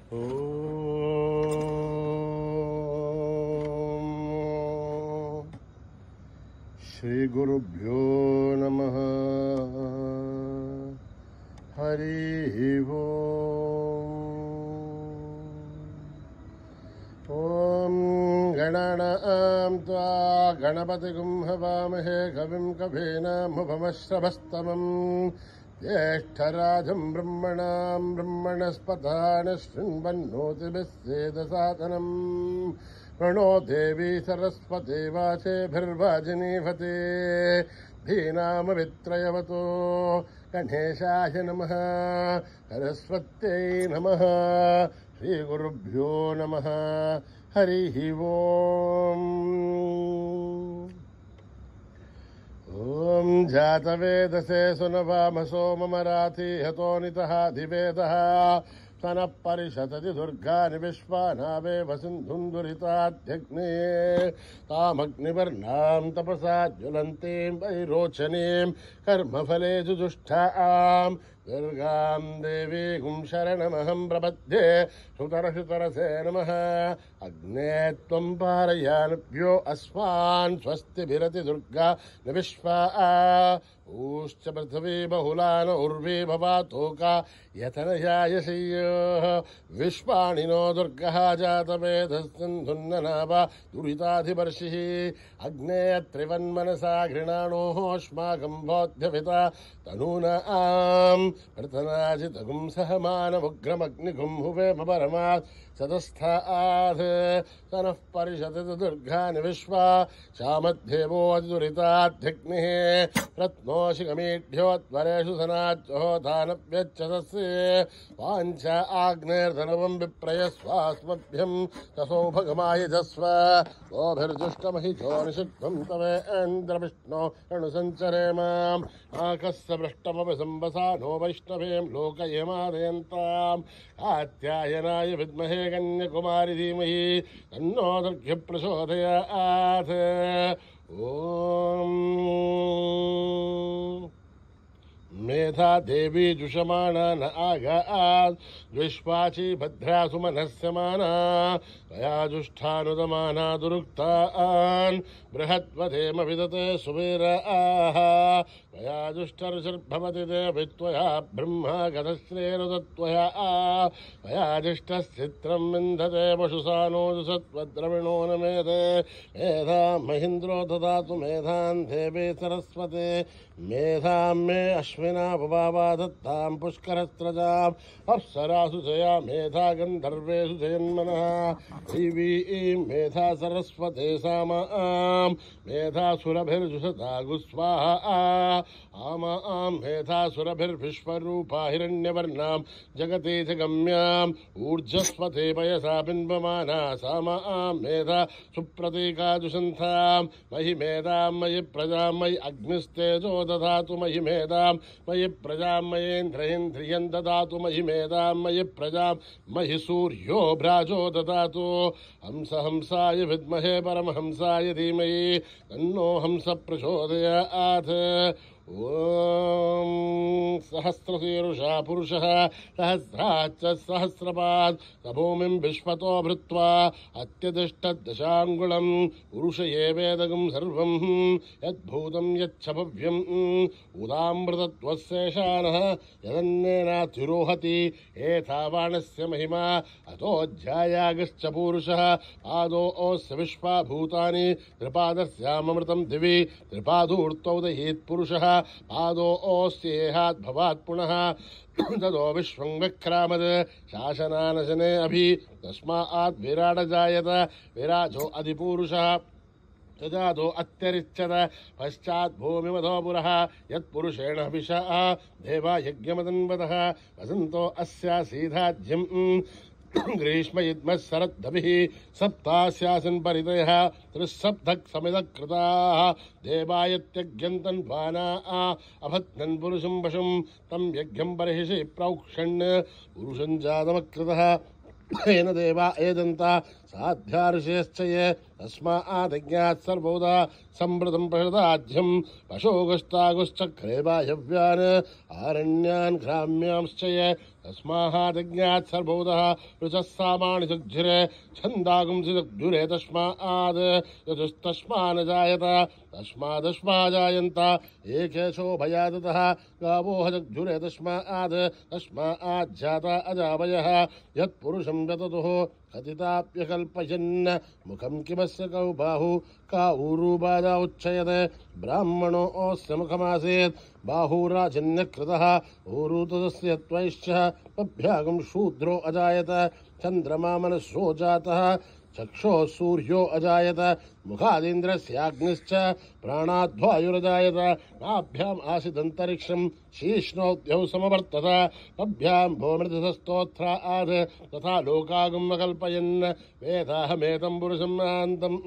श्री गुरुभ्यो नमः। हरि ओम गणानां त्वा गणपतिगुं हवामहे कविं कवीनामुपमश्रवस्तमम् ज्येष्ठराजं ब्रह्मणां ब्रह्मणस्पतान् शृण्वन्नोतिभिस्सेदसादनम् प्रणो देवी सरस्वती वाचेभिर्वाजिनीवते धीनामवित्रयवतो गणेशाय नमः सरस्वत्यै नमः श्रीगुरुभ्यो नमः। हरिः ओम्। ओम जातवेदसे सुनवामसो ममराति हतोनितः दिवेदः सनः परिषतति दुर्गानि विश्वानावेव सिन्धुन्दुरिताध्यग्ने तामग्निवर्णां तपसा ज्वलन्तीं वैरोचनीं कर्मफले जुजुष्टां दुर्गां देवीं शरणमहं प्रपद्ये। सुतरसुतरसे नमः। अग्ने त्वं पारयानभ्यो अस्मान् स्वस्तिभिरति दुर्गा न विश्वा ऊश्च पृथिवी बहुलान उर्वी भवातोका यतनयायशय्योः विश्वाणिनो दुर्गः जातवेदस्सिन्धुन्ननावा दुरिताधिवर्षिः अग्ने त्रिवन्मनसा घृणाणोः अस्माकं बोध्यभिता तनूनां प्रतनाजितगुं सहमानमुग्रमग्निगुं हुवेम परमात् सतस्थात् सनः परिषदति दुर्गानि विश्वा शामध्येवोऽतिदुरिताध्यग्निः रत्नोशिखमीढ्योत्वरेषु सनाज्योदानव्यच्छतस्य वाञ्छ आग्नेर्धनवं विप्रयस्वास्मभ्यं तसौभगमायजस्व गोभिर्जुष्टमहिषो निषिद्धं तवेन्द्रविष्णो रणुसञ्चरेम आकस्य पृष्ठमपि सम्बसा नो वैष्णवें लोकयमादयन्ताम् कात्यायनाय विद्महे कन्याकुमारी धीमहि तन्नो दुर्गे प्रचोदयात्। ओम मेधा देवी जुषमाणा न आगात् विश्वाची भद्रा सुमनस्यमाना तया जुष्ठानुदमाना दुरुक्तान् बृहद्वधेम विदते सुवीराः त्वया जुष्टरुचिर्भवति देवित्वया ब्रह्मा गतश्रेरुदत्वया त्वया जिष्टश्चित्रं विन्दते पशुसानोजुषत्वद्रविणो न मेधे मेधां महीन्द्रो ददातु मेधां देवी सरस्वते मेधां मे अश्विना पुबावा दत्तां पुष्करस्रजाम् अप्सरासु जया मेधा गन्धर्वेषु जयन्मनः देवीं मेधा सरस्वते सामां मेधा सुरभिर्जुषता गुस्वाहा आमां मेधा सुरभिर्विश्वरूपा हिरण्यवर्णां जगते च गम्याम् ऊर्जस्वते पयसा बिम्बमाना सामां मेधा सुप्रतीका दुषन्तां मयि मेधां मयि प्रजां मयि अग्निस्तेजो ददातु मयि मेधां मयि प्रजां मयेन्द्रियं ददातु मयि मेधां मयि प्रजां मयि सूर्यो भ्राजो ददातु हंस हंसाय विद्महे परमहंसाय धीमहि तन्नो हंस प्रचोदयात्। ओम सहस्रशीर्षा पुरुषः सहस्राच्च सहस्रपात् भूमिं विश्वतो भृत्वा अत्यतिष्ठद्दशाङ्गुलं पुरुष एवेदगं सर्वं यद्भूतं यच्च भव्यम् उदामृतत्वस्येषानः यदन्नेनातिरोहति एतावानस्य महिमा अतोऽध्यायागश्च पुरुषः पादोऽस्य विश्वा भूतानि त्रिपादस्यामृतं दिवि त्रिपादूर्तौ दहीत् पुरुषः पादोऽस्येहात् भवात् पुनः तदो विश्वं विक्रामद शासनानशने अभि तस्मात् विराट जायत विराजो अधिपुरुषः तजादो अत्यरिच्यत पश्चात् भूमिमधो पुरः यत्पुरुषेण विषः देवा यज्ञमदन्वतः वसन्तो अस्यासीधाज्यम् ग्रीष्म युग्म शरद्भिः सप्तास्यासन् परितयः त्रिसप्तक् समिदकृताः देवायत्यज्ञन्तन्वाना अभत्नन् पुरुषं वशं तं यज्ञं बर्हिषि प्रोक्षन् पुरुषं जातमकृतः येन देवा एदन्ता स साध्यार्षेश्च ये तस्मादज्ञात् सर्वोदा संवृतं प्रहृदाध्यं पशोगस्तागुश्चक्रे वायव्यान् आरण्यान् ग्राम्यांश्च ये तस्मादज्ञात् सर्वोदः ऋचः सामानि सुग्झिरे छन्दागुंसि सुग्झुरे तस्माद् यजुस्तस्मान् जायत तस्मादस्माजायन्त एकेशो भयादतः गावो हजग्झुरे तस्माद्जाता अजावयः यत्पुरुषं व्यततुः कथिताप्यकल्पयन् मुखं किमस्य कौ बाहु का ऊरुबाधा उच्चयते ब्राह्मणो अस्य मुखमासीत् बाहुराजन्यकृतः ऊरु तदस्य त्वैश्च पभ्यागं शूद्रो अजायत चन्द्रमा मनसो जातः चक्षुः सूर्यो अजायत मुखादिन्द्रस्याग्निश्च प्राणाद्वायुरजायत नाभ्याम् आसीदन्तरिक्षं शीर्ष्णोद्यौ समवर्तत पभ्यां भूमृतस्तोत्राद् तथा लोकागमकल्पयन् वेदाहमेतं पुरुषं महान्तम्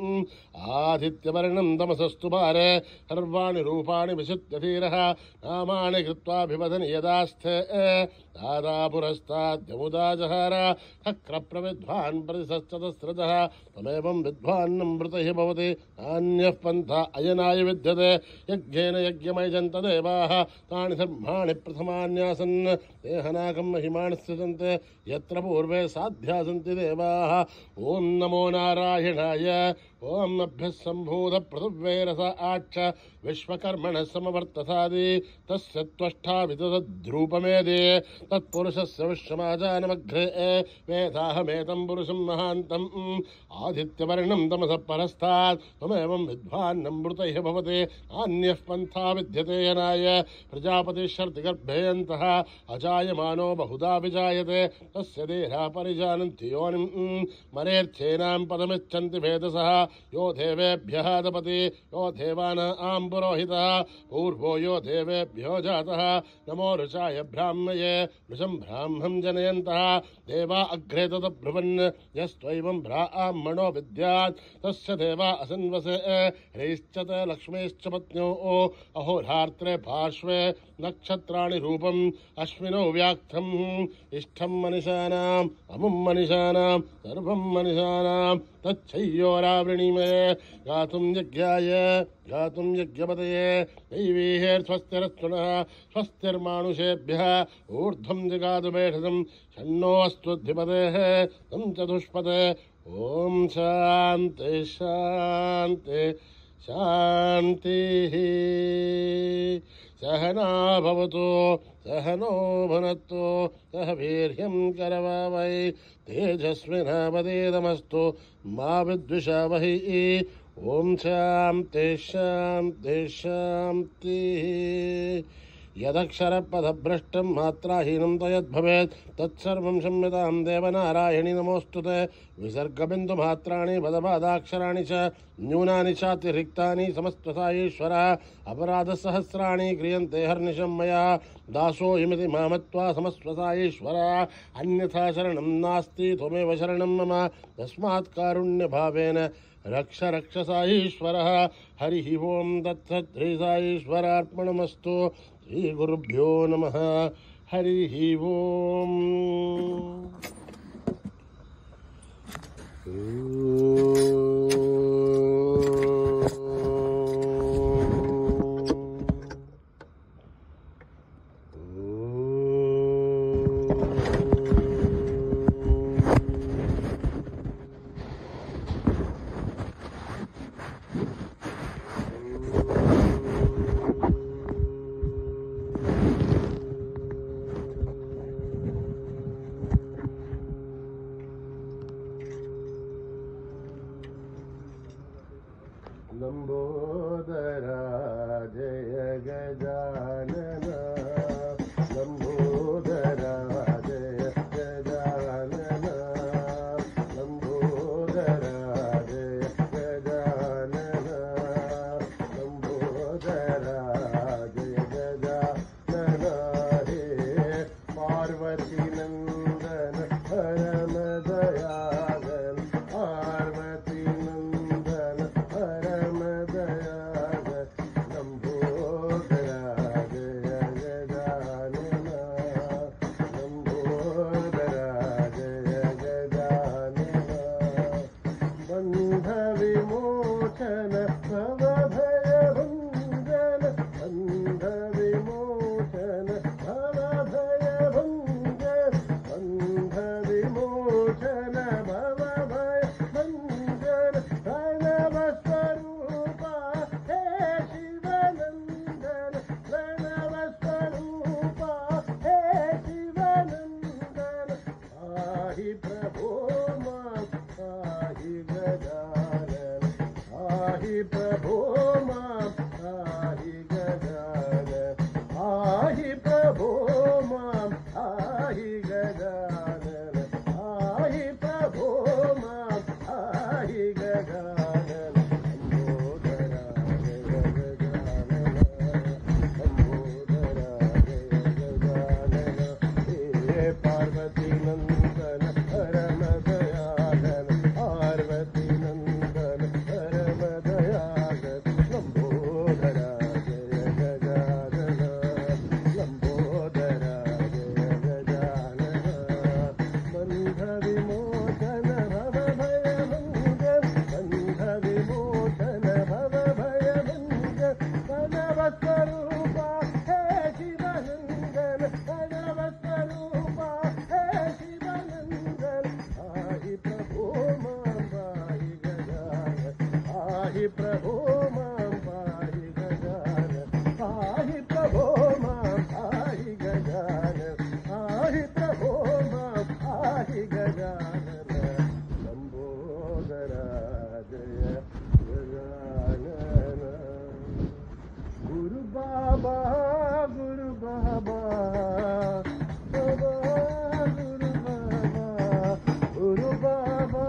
आदित्यवर्णं तमसस्तु पारे सर्वाणि रूपाणि विशुद्ध्य धीरः नामानि कृत्वाभिवदन् यदास्थे दादा पुरस्ताद्यमुदा जहार शक्रप्रविद्वान् प्रतिशश्चतस्रजः तमेवं विद्वान्नमृत हि भवति नान्यः पन्था अयनाय विद्यते यज्ञेन यज्ञमयजन्त देवाः तानि धर्माणि प्रथमान्यासन् देहनाकं महिमानि सृजन्ते यत्र पूर्वे साध्या सन्ति देवाः ॐ नमो नारायणाय ॐ अभ्यः सम्भूत पृथिव्यैरस आच्छ विश्वकर्मणः समवर्तसादि तस्य त्वष्टा विदधद्रूपमेदे तत्पुरुषस्य विश्वमाजानमग्रे वेदाहमेतं पुरुषं महान्तम् आदित्यवर्णं तमसः परस्तात् त्वमेवं विद्वान्नमृतैः भवति नान्यः पन्था विद्यते यनाय प्रजापतिश्शर्तिगर्भेऽन्तः अजायमानो बहुधा विजायते तस्य देहा परिजानन्ति योनिं मरेर्थ्येनां पदमिच्छन्ति भेदसः यो देवेभ्यः दपति यो देवानां पुरोहितः पूर्वो यो देवेभ्यो जातः नमो ऋचाय ब्राह्मये ऋचं ब्राह्मं जनयन्तः देवा अग्रे तदब्रुवन् यस्त्वैवं ब्राह्मणो विद्यात् तस्य देवा असन्वसे ह्रैश्च त लक्ष्मीश्च पत्न्यो अहोरात्रे पार्श्वे नक्षत्राणि रूपम् अश्विनौ व्याख्यम् इष्टं मनिषाणाम् अमुं मनिषाणां सर्वं मनिषाणां तच्छय्योरावृणीमये गातुं यज्ञाय गातुं यज्ञपतये दैवीहेर्स्वस्तिरस्तुनः स्वस्तिर्मानुषेभ्यः ऊर्ध्वं जगातु मेषजं षण्णो अस्तुधिपतेः तं चतुष्पदे ॐ शान्ति शान्ति शान्तिः सहना भवतु सहनो भुनक्तु सह वीर्यं करवावहै तेजस्विनावधीतमस्तु मा विद्विषावहै ॐ शान्ति शान्ति शान्तिः यदक्षरपदभ्रष्टं मात्राहीनं तयद्भवेत् तत्सर्वं संयतां देवनारायणि नमोऽस्तुते विसर्गबिन्दुमात्राणि पदपादाक्षराणि च न्यूनानि चातिरिक्तानि समस्तसायीश्वरः अपराधसहस्राणि क्रियन्ते हर्निशं मया दासोऽयमिति मामत्वा समस्वसायीश्वरः अन्यथा शरणं नास्ति त्वमेव शरणं मम तस्मात् कारुण्यभावेन रक्ष रक्ष साईश्वरः हरिः ओं तत्सत् श्री साईश्वरार्पणमस्तु श्री गुरुभ्यो नमः हरिः ओं प्रभो मां पाहि गजानन पाहि प्रभो मां पाहि गजानन पाहि प्रभो मां पाहि गजानन पाहि प्रभो मां पाहि गजानन लंबोदरा जय गजानन लंबोदरा जय गजानन हे पार्वती नंदन परम दयालन पार्वती नंदन परम दयालन लंबोदरा जय गजानन लंबोदरा जय गजानन बंध विमोचन भव भय भंजन बंध विमोचन भव भय भंजन प्रणव स्वरूपा हे शिवानंदन प्रणव स्वरूपा हे शिवानंदन पाहि प्रभो मां पाहि गजानन पाहि प्रभो मां पाहि गजानन पाहि प्रभो मां पाहि गजानन पाहि प्रभो मां पाहि गजानन लंबोदरा जय गजानन गुरु बाबा गुरु बाबा बाबा गुरु बाबा गुरु बाबा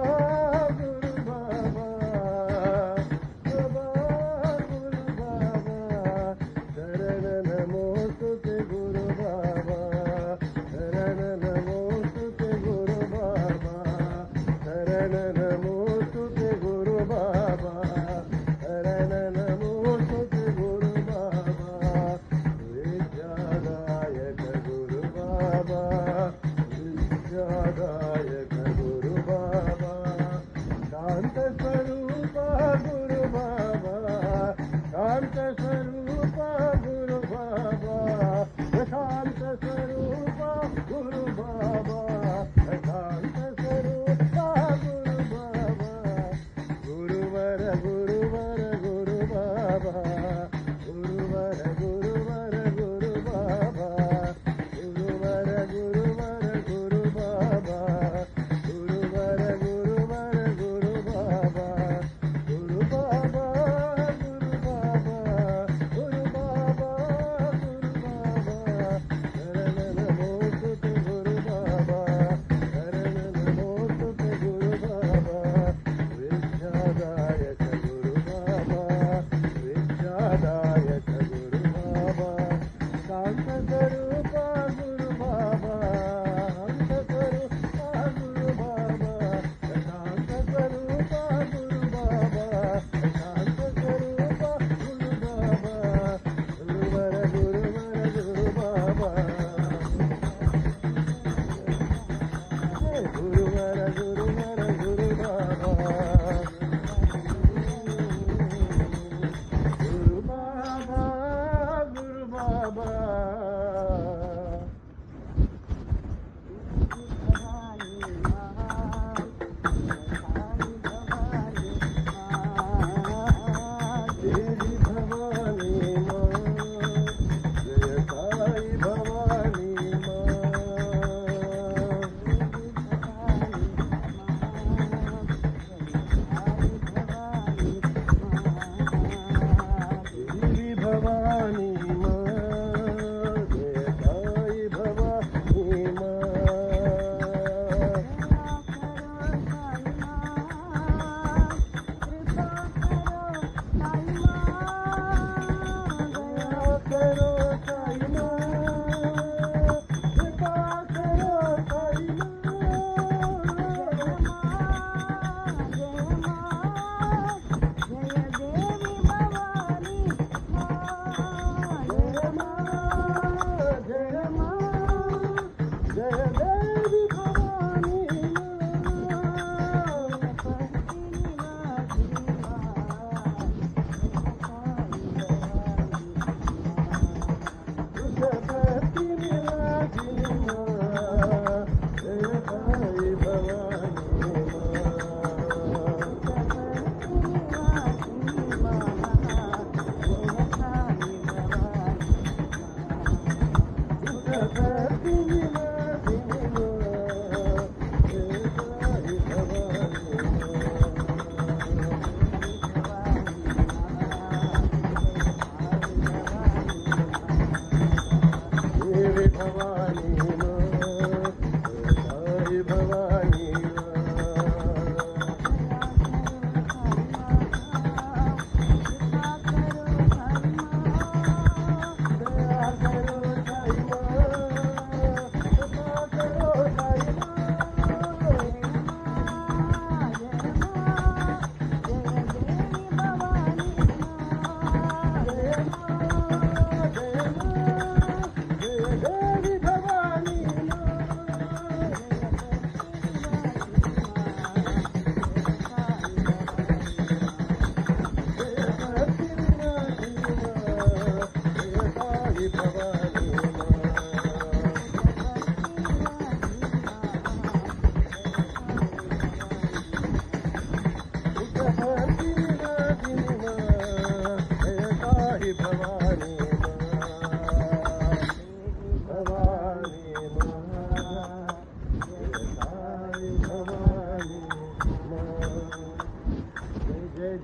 गुरु बाबा बाबा गुरु बाबा शरण नमोस्तुते गुरु बाबा शरण नमोस्तुते गुरु बाबा शरण नमोस्तुते गुरु बाबा शरण नमोस्तुते गुरु बाबा विद्यादायक गुरु बाबा विद्यादायक गुरु बाबा शांत स्वरूप गुरु बाबा शांत स्वरूप गुरु बाबा शांत स्वरूप गुरु बाबा शांत स्वरूप गुरु बाबा गुरुवर गुरुवर गुरु बाबा गुरुवर गुरुवर गुरु बाबा गुरुवर गुरुवर गुरु बाबा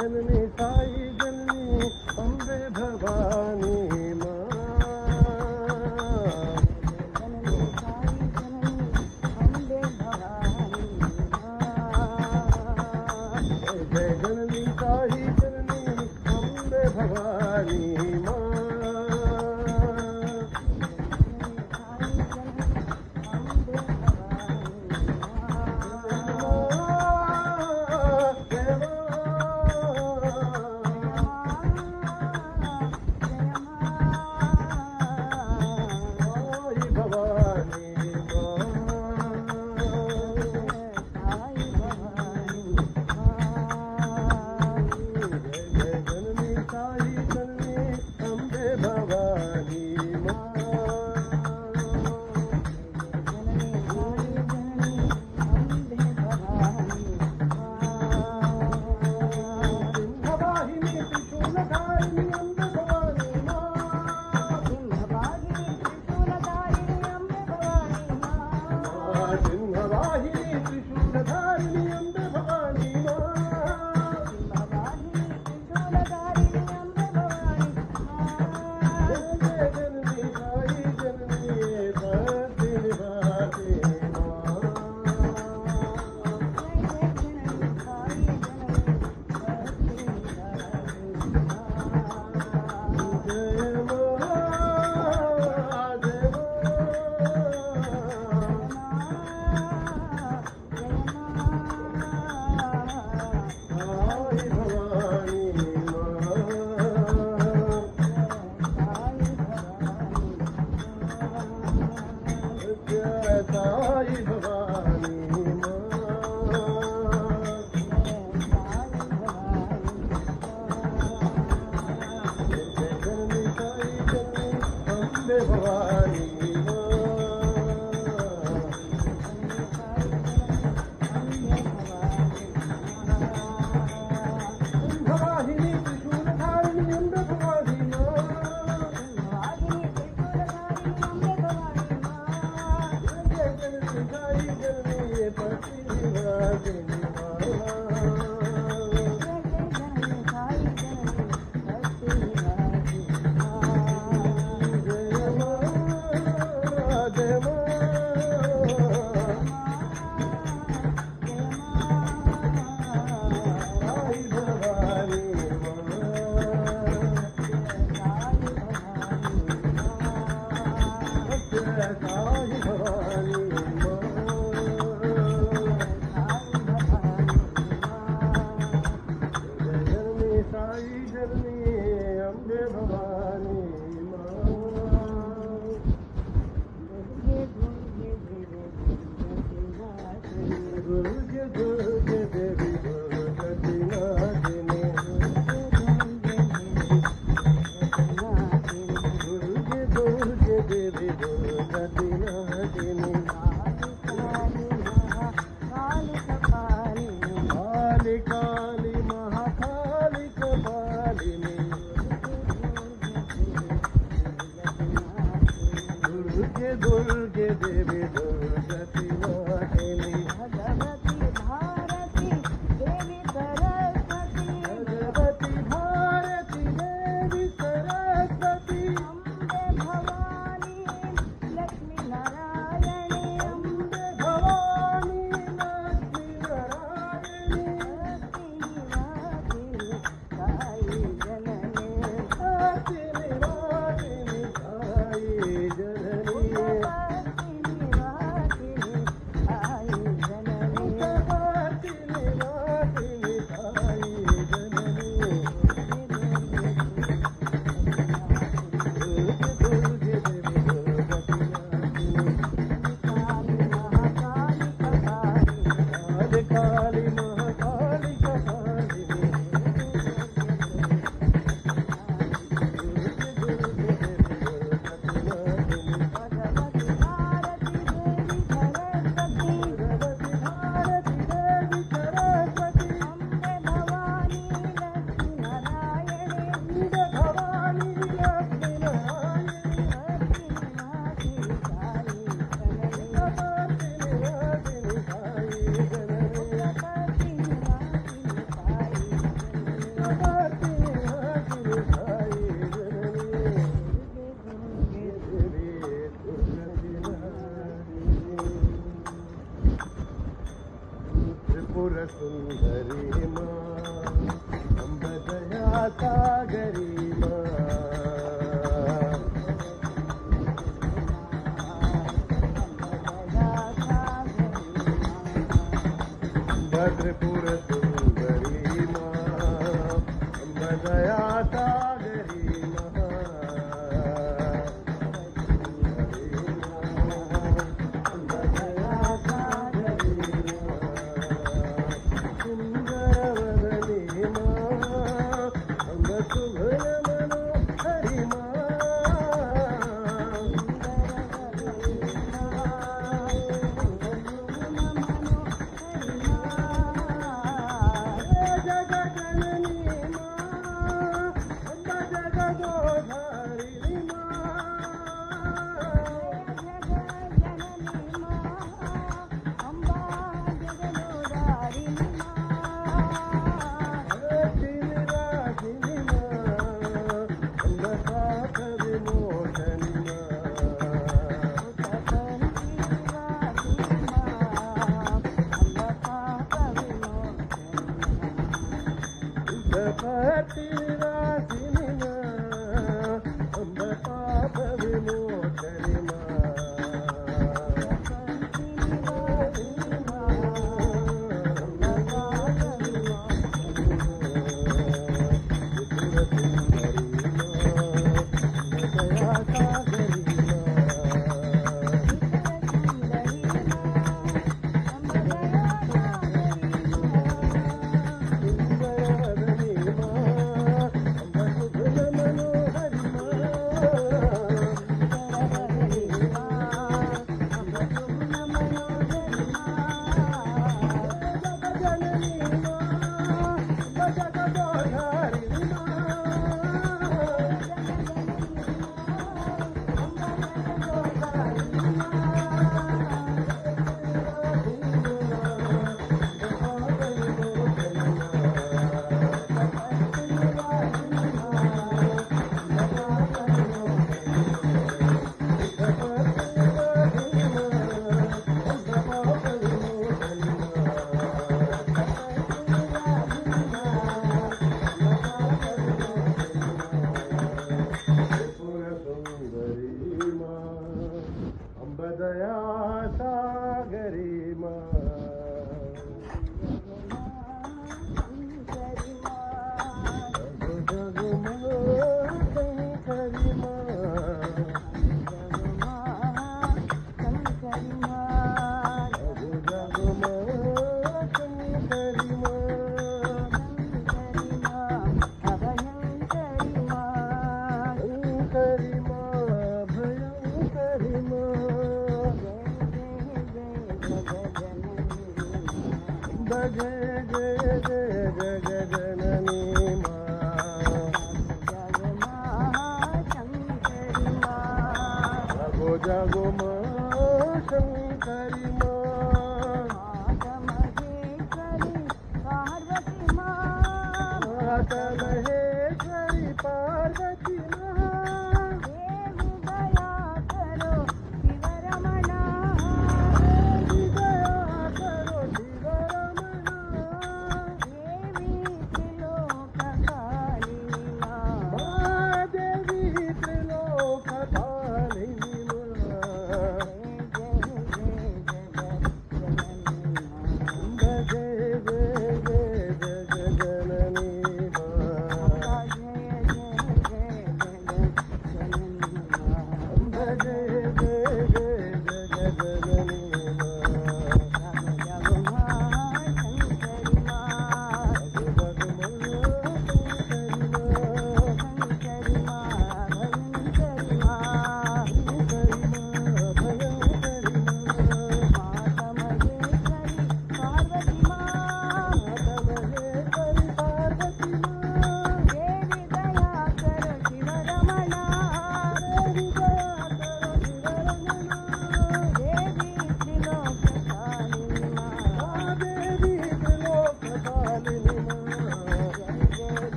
जननी साई जननी अम्बे भवानी माँ जय जननी साई जननी अम्बे भवानी माँ दुर्गे देवी दुर्गति वाहिनी भगवती भारत त्रिपुर सुंदरी माँ अम्ब दया सागरी माँ त्रिपुर सुंदरी माँ अम्ब दया सागरी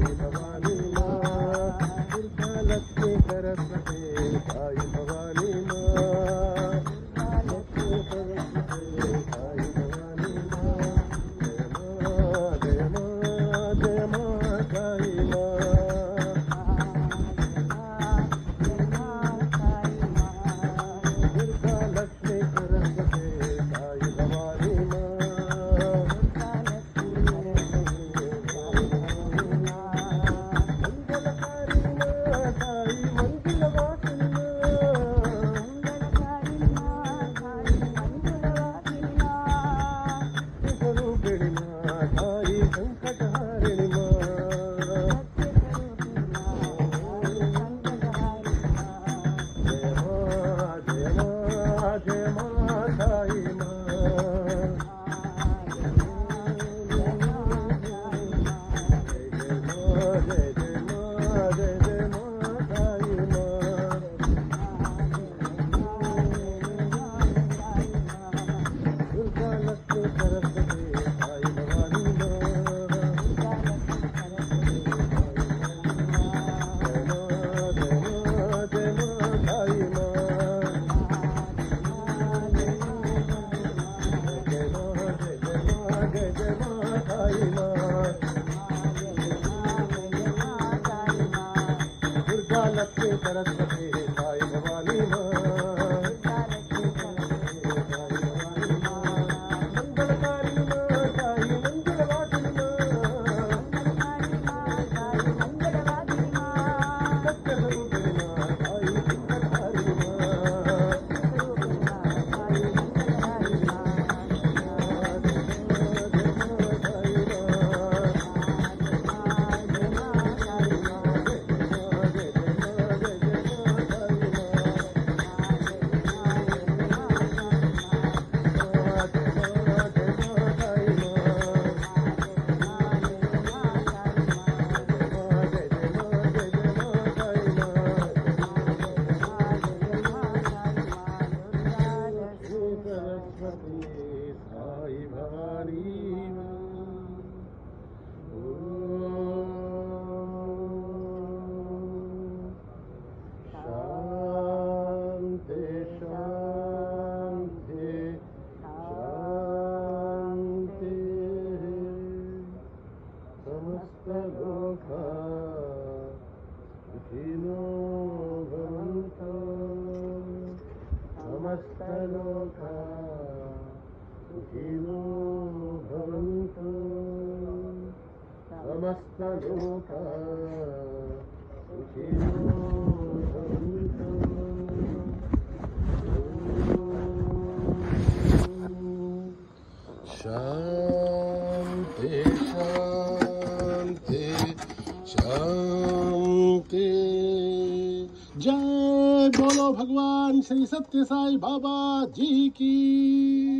साई भवानी माँ, दुर्गा लक्ष्मी सरस्वती साई भवानी माँ, लक्ष्मी सरस्वती साई भवानी माँ, जय माँ जय माँ साई माँ, दुर्गा लक्ष्मी सरस्वती साई भवानी माँ, लक्ष्मी सरस्वती साई भवानी माँ, मंगलकारी माँ साई मंगलवासिनी माँ, सत्यस्वरूपिणी माँ साई सिद्धधारिणी साई भवानी शांति शांति शांति, समस्त लोका सुखिनो भवन्तु, समस्त लोका सुखिनो भवन्तु, समस्त लोका सुखिनो भवन्तु। शांति शांति शांति। जय बोलो भगवान श्री सत्य साई बाबा जी की।